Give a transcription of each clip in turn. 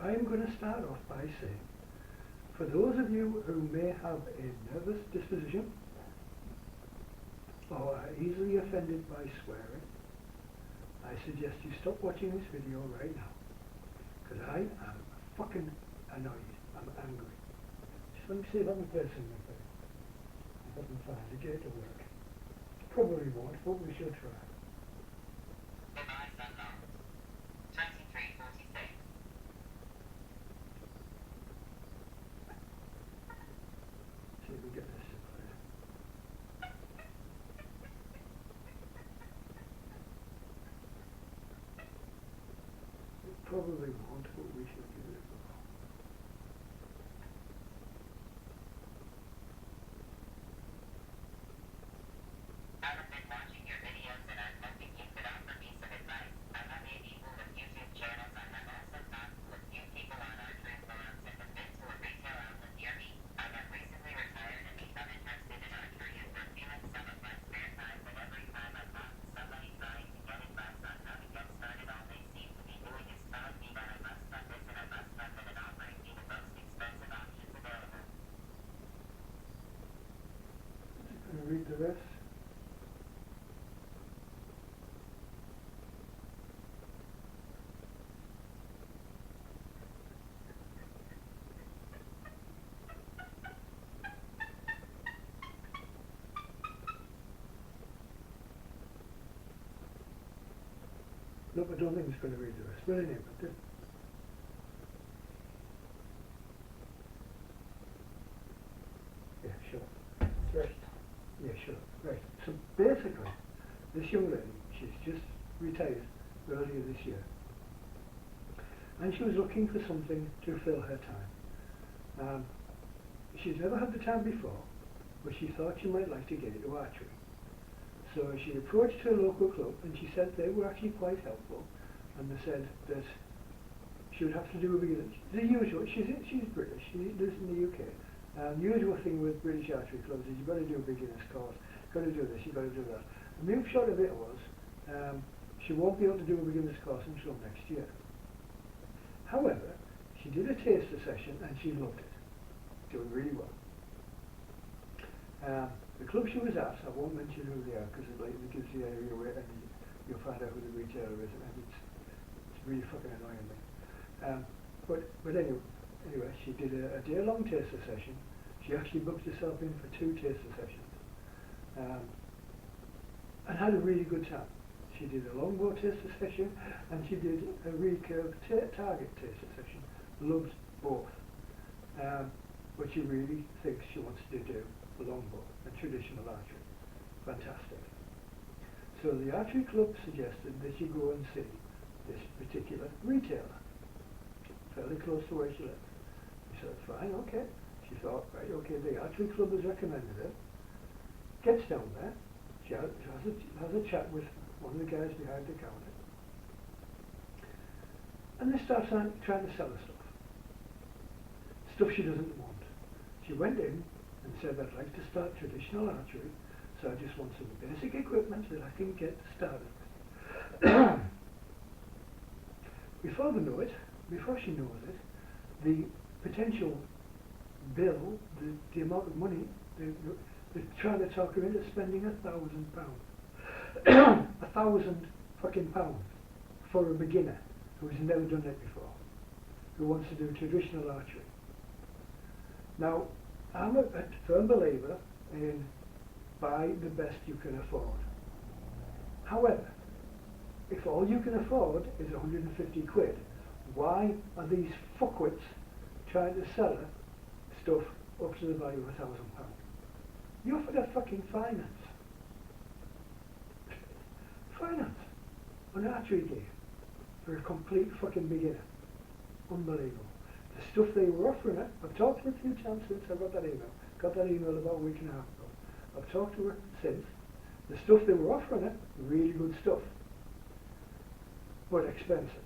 I'm going to start off by saying, for those of you who may have a nervous disposition or are easily offended by swearing, I suggest you stop watching this video right now, because I am fucking annoyed. I'm angry. Just let me see if I can play something for you. If I can find a gate to work. Probably won't, but we should try. Device unknown. 2346. See if we get this to play. It probably won't, but we should give it a go. Haven't been watching your videos and I'm hoping you could offer me some advice. I'm on a people with YouTube channels. I have also talked to a few people on archery forums and have been to a retail outlet near me. I have recently retired and become interested in archery and we're feeling some of my spare time, but every time I talk to somebody trying to get advice on how to get started, all they seem to be doing is telling me that I must fund this and I must fund it and offering me the most expensive options available. Just going to read the rest. Look, I don't think it's going to read the rest, but anyway, yeah, sure. Right. Yeah, sure. Right. So basically, this young lady, she's just retired earlier this year, and she was looking for something to fill her time. She's never had the time before, but she thought she might like to get into archery. So she approached her local club, and she said they were actually quite helpful, and they said that she would have to do a beginner. The usual, she's British, she lives in the UK. The usual thing with British archery clubs is you've got to do a beginner's course, you've got to do this, you've got to do that. And the upshot of it was, she won't be able to do a beginner's course until next year. However, she did a taster session and she loved it, doing really well. The club she was at, I won't mention who they are because it like gives the area away and you'll find out who the retailer is, and it's really fucking annoying me. But anyway, she did a day-long taster session. She actually booked herself in for 2 taster sessions, and had a really good time. She did a longbow taster session and she did a recurve target taster session. Loved both, but she really thinks she wants to do a longbow and traditional archery. Fantastic. So the archery club suggested that she go and see this particular retailer, fairly close to where she lived. She said, fine, okay. She thought, right, okay, the archery club has recommended it. Gets down there, she has a chat with one of the guys behind the counter, and they start trying to sell her stuff she doesn't want. She went in and said, I'd like to start traditional archery, so I just want some basic equipment that I can get started with. Before she knows it, the potential bill, the amount of money, they're trying to talk her into spending £1,000. £1,000 fucking pounds for a beginner who's never done it before, who wants to do traditional archery. Now, I'm a firm believer in buy the best you can afford. However, if all you can afford is 150 quid, why are these fuckwits trying to sell her stuff up to the value of £1,000? You offered her fucking finance on an archery game for a complete fucking beginner. Unbelievable. The stuff they were offering her, I've talked to her a few times since I got that email. Got that email about a week and a half ago. I've talked to her since. The stuff they were offering her, really good stuff, but expensive.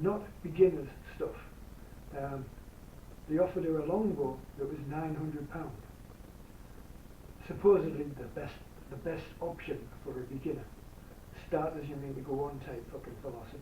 Not beginner's stuff. They offered her a longbow that was £900. Supposedly the best option for a beginner. Start as you mean to go on type fucking philosophy.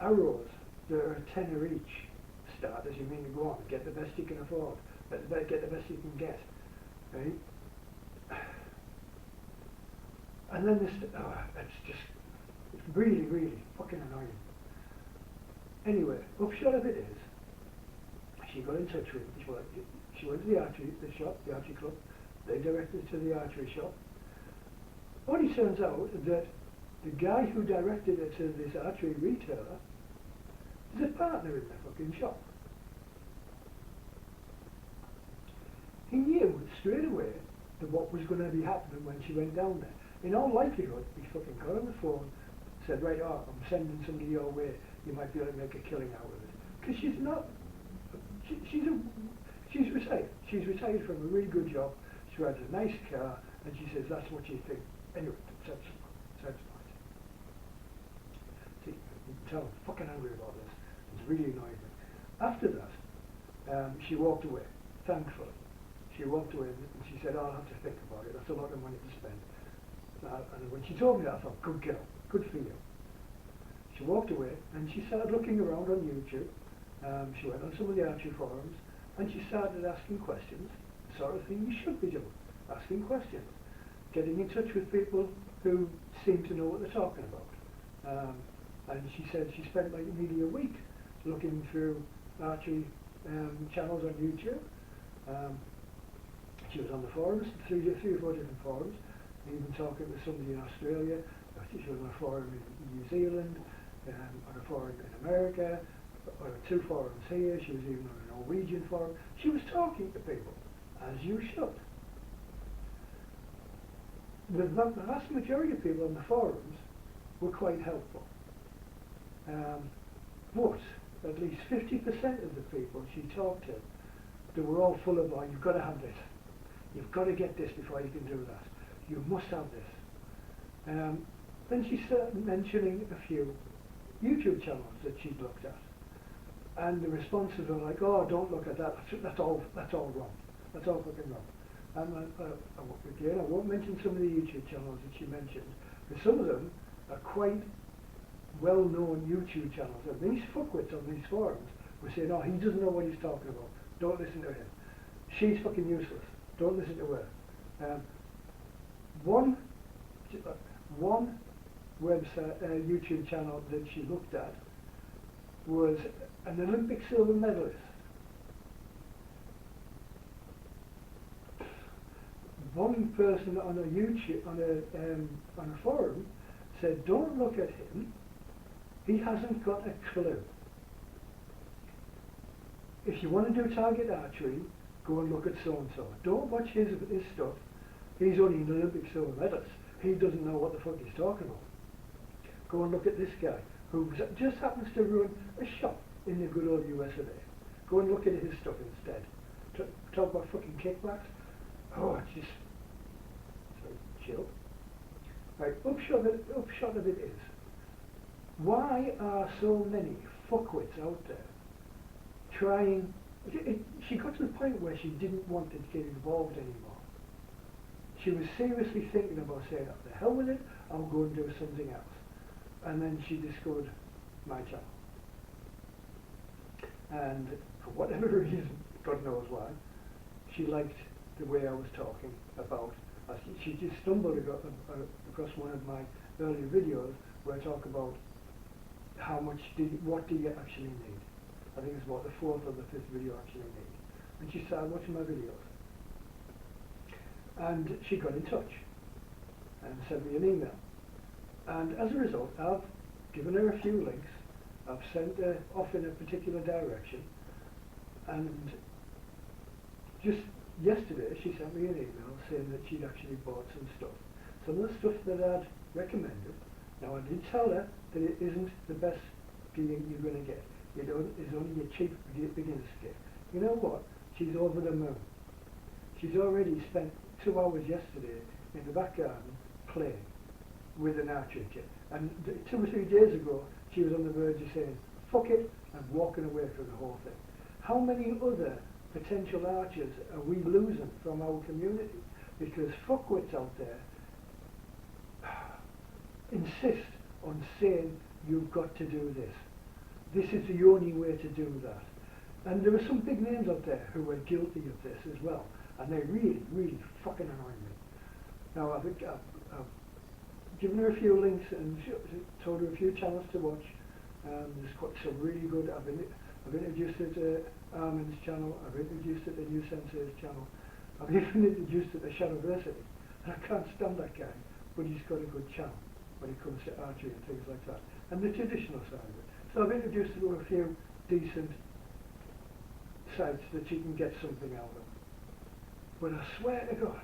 Arrows, They're a tenner each. Starters, you mean to go on, get the best you can afford, get the best you can get, right? And then this, it's really, really fucking annoying. Anyway, upshot of it is, she got in touch with, she went to the archery club, they directed her to the archery shop. Only turns out that the guy who directed her to this archery retailer is a partner in the fucking shop. He knew straight away that what was going to be happening when she went down there. In all likelihood, he fucking got on the phone, said, right, I'm sending somebody your way, you might be able to make a killing out of it. Because she's not, she's retired. She's retired from a really good job, she has a nice car, and she says that's what she thinks. Anyway, that's right. See, you can tell I'm fucking angry about this. It's really annoying me. After that, she walked away, thankfully. She walked away and she said, I'll have to think about it, that's a lot of money to spend. And when she told me that, I thought, good girl, good for you. She walked away and she started looking around on YouTube. She went on some of the archery forums and she started asking questions, the sort of thing you should be doing, asking questions, getting in touch with people who seem to know what they're talking about. And she said she spent like nearly a week looking through archery channels on YouTube. She was on the forums, three or four different forums, even talking to somebody in Australia. She was on a forum in New Zealand, on a forum in America, on 2 forums here. She was even on a Norwegian forum. She was talking to people, as you should. The vast majority of people on the forums were quite helpful. But at least 50% of the people she talked to, they were all full of, you've got to have this. You've got to get this before you can do that. You must have this. Then she started mentioning a few YouTube channels that she'd looked at. And the responses were like, oh, don't look at that. That's all wrong. That's all fucking wrong. And again, I won't mention some of the YouTube channels that she mentioned, but some of them are quite well-known YouTube channels. And these fuckwits on these forums were saying, oh, he doesn't know what he's talking about. Don't listen to him. She's fucking useless. Don't listen to her. One website, YouTube channel that she looked at was an Olympic silver medalist. One person on a YouTube on a forum said, "Don't look at him. He hasn't got a clue. If you want to do target archery, go and look at so and so. Don't watch his stuff. He's only an Olympic silver medalist. He doesn't know what the fuck he's talking about. Go and look at this guy who just happens to run a shop in the good old US of A. Go and look at his stuff instead. Talk about fucking kickbacks. Oh, it's just so chill. Right, upshot of it is, why are so many fuckwits out there trying? She got to the point where she didn't want to get involved anymore. She was seriously thinking about saying, "The hell with it, I'll go and do something else." And then she discovered my channel. And for whatever reason, God knows why, she liked the way I was talking about. She just stumbled across one of my earlier videos where I talk about what do you actually need. I think it's about the 4th or the 5th video I actually need. And she started watching my videos. And she got in touch and sent me an email. And as a result, I've given her a few links. I've sent her off in a particular direction. And just yesterday, she sent me an email saying that she'd actually bought some stuff. Some of the stuff that I'd recommended. Now, I did tell her that it isn't the best skiing you're going to get. It's only a cheap beginner's kit. You know what? She's over the moon. She's already spent 2 hours yesterday in the back garden playing with an archery kit. And 2 or 3 days ago, she was on the verge of saying, fuck it, and walking away from the whole thing. How many other potential archers are we losing from our community? Because fuckwits out there insist on saying, you've got to do this. this is the only way to do that. And there are some big names out there who were guilty of this as well, and they really, really fucking annoy me. Now, I've given her a few links and told her a few channels to watch. There's quite some really good. I've introduced her to Armin's channel. I've introduced her to New Sensei's channel. I've even introduced her to Shadowversity. And I can't stand that guy, but he's got a good channel when it comes to archery and things like that, and the traditional side of it. So I've introduced her to a few decent sites that she can get something out of. But I swear to God,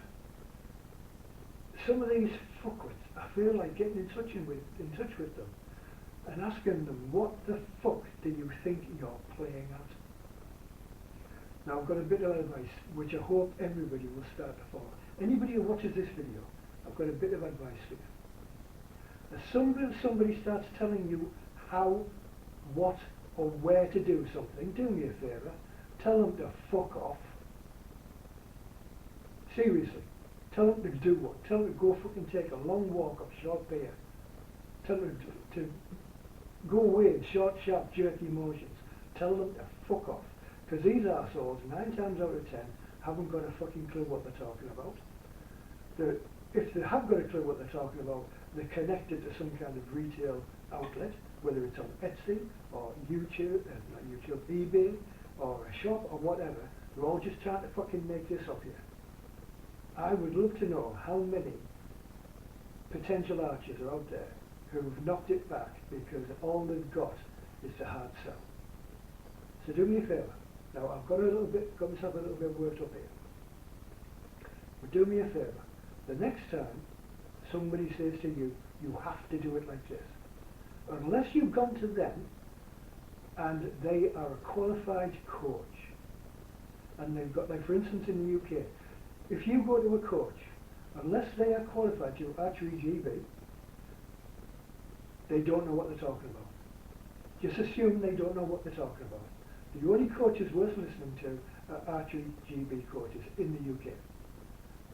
some of these fuckwits, I feel like getting in touch with them and asking them, what the fuck do you think you're playing at? Now I've got a bit of advice, which I hope everybody will start to follow. Anybody who watches this video, I've got a bit of advice for you. As soon as somebody starts telling you how, what, or where to do something, do me a favour, tell them to fuck off. Seriously. Tell them to do what? Tell them to go fucking take a long walk of short beer. Tell them to go away in short, sharp, jerky motions. Tell them to fuck off. Because these arseholes, 9 times out of 10, haven't got a fucking clue what they're talking about. If they have got a clue what they're talking about, they're connected to some kind of retail outlet, whether it's on Etsy or YouTube, not YouTube, eBay, or a shop or whatever. They're all just trying to fucking make this up here. I would love to know how many potential archers are out there who've knocked it back because all they've got is the hard sell. So do me a favour. Now I've got myself a little bit worked up here. But do me a favour. The next time somebody says to you, you have to do it like this, unless you've gone to them and they are a qualified coach, and they've got, like for instance in the UK, if you go to a coach, unless they are qualified to archery GB, they don't know what they're talking about. Just assume they don't know what they're talking about. The only coaches worth listening to are archery GB coaches in the UK.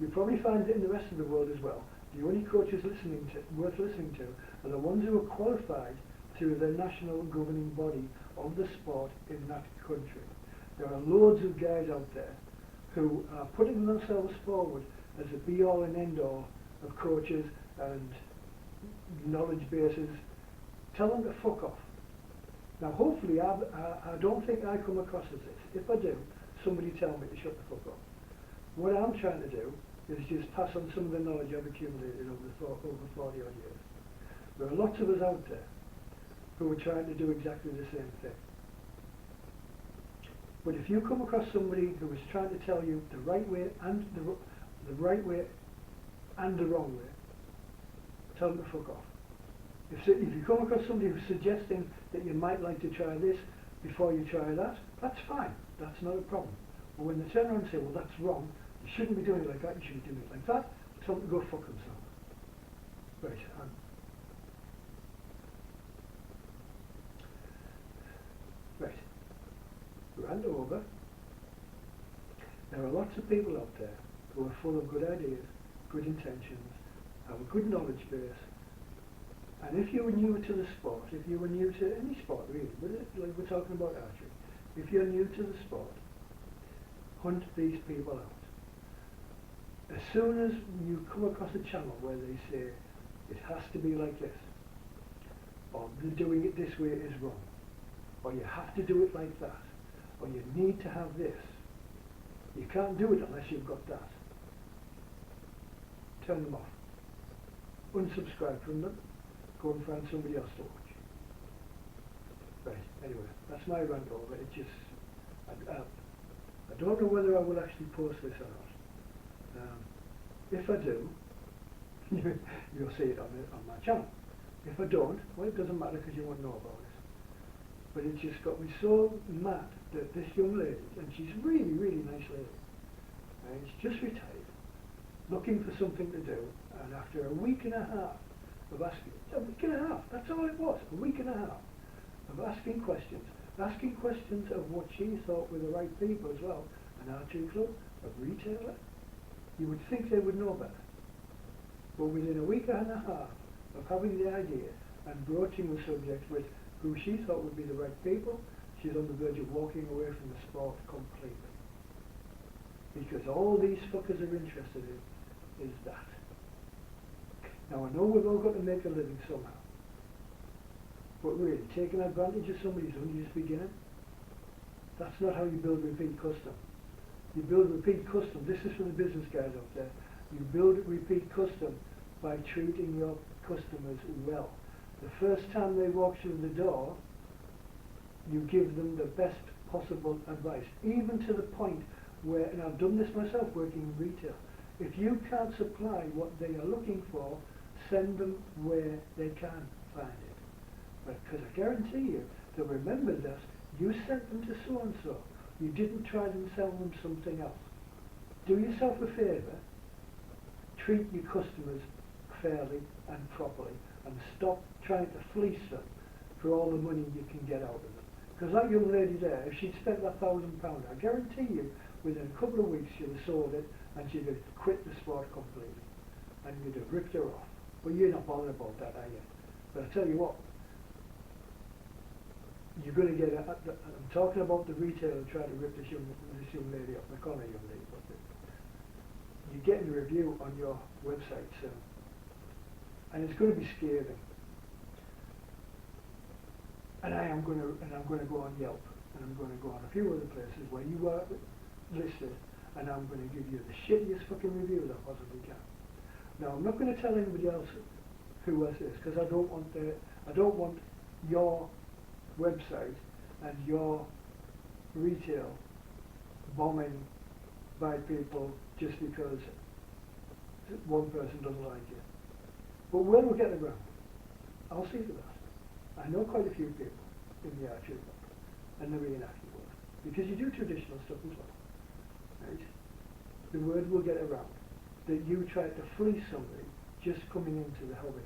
You probably find it in the rest of the world as well. The only coaches worth listening to are the ones who are qualified through the national governing body of the sport in that country. There are loads of guys out there who are putting themselves forward as a be-all and end-all of coaches and knowledge bases. Tell them to fuck off. Now hopefully I don't think I come across as this. If I do, somebody tell me to shut the fuck up. What I'm trying to do is just pass on some of the knowledge I've accumulated over 40 odd years. There are lots of us out there who are trying to do exactly the same thing. But if you come across somebody who is trying to tell you the right way and the right way and the wrong way, tell them to fuck off. If you come across somebody who's suggesting that you might like to try this before you try that, that's fine. That's not a problem. But when they turn around and say, well, that's wrong, you shouldn't be doing it like that, you should be doing it like that, tell them to go fuck themselves. Right. Right. Rant over. There are lots of people out there who are full of good ideas, good intentions, have a good knowledge base, and if you were new to the sport, if you were new to any sport really, like we're talking about archery, if you're new to the sport, hunt these people out. As soon as you come across a channel where they say it has to be like this, or doing it this way is wrong, or you have to do it like that, or you need to have this, you can't do it unless you've got that. Turn them off. Unsubscribe from them. Go and find somebody else to watch. Right, anyway, that's my rant over. It just, I don't know whether I will actually post this or not. If I do, you'll see it on my channel. If I don't, well, it doesn't matter because you won't know about it. But it just got me so mad that this young lady, and she's a really, really nice lady, and she's just retired, looking for something to do, and after a week and a half of asking, that's all it was, a week and a half of asking questions of what she thought were the right people as well, an archery club, a retailer. You would think they would know better. But within a week and a half of having the idea and broaching the subject with who she thought would be the right people. She's on the verge of walking away from the sport completely. Because all these fuckers are interested in is that. Now I know we've all got to make a living somehow. But really, taking advantage of somebody who's only just beginning, that's not how you build repeat custom. You build repeat custom, this is for the business guys out there, you build repeat custom by treating your customers well. The first time they walk through the door, you give them the best possible advice, even to the point where, and I've done this myself working in retail, if you can't supply what they are looking for, send them where they can find it. Because I guarantee you, they'll remember this, you sent them to so-and-so, you didn't try and sell them something else. Do yourself a favour, treat your customers fairly and properly, and stop trying to fleece them for all the money you can get out of them. Because that young lady there, if she'd spent that £1,000, I guarantee you, within a couple of weeks she'd have sold it and she'd have quit the sport completely. And you'd have ripped her off. But you're not bothered about that, are you? But I tell you what, you're going to get, I'm talking about the retailer trying to rip this young lady off, I call her young lady, but you're getting a review on your website soon. And it's going to be scathing. And I'm going to go on Yelp, and I'm going to go on a few other places where you are listed, and I'm going to give you the shittiest fucking reviews I possibly can. Now I'm not going to tell anybody else who has this, because I don't want your website and your retail bombing by people just because one person doesn't like you. But word will get around. I'll see to that. I know quite a few people in the archery world and the reenacting world, because you do traditional stuff as well, right? The word will get around that you tried to fleece somebody just coming into the hobby.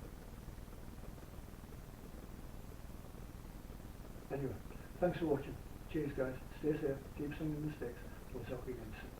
Anyway, thanks for watching. Cheers guys. Stay safe. Keep singing the sticks. We'll talk again soon.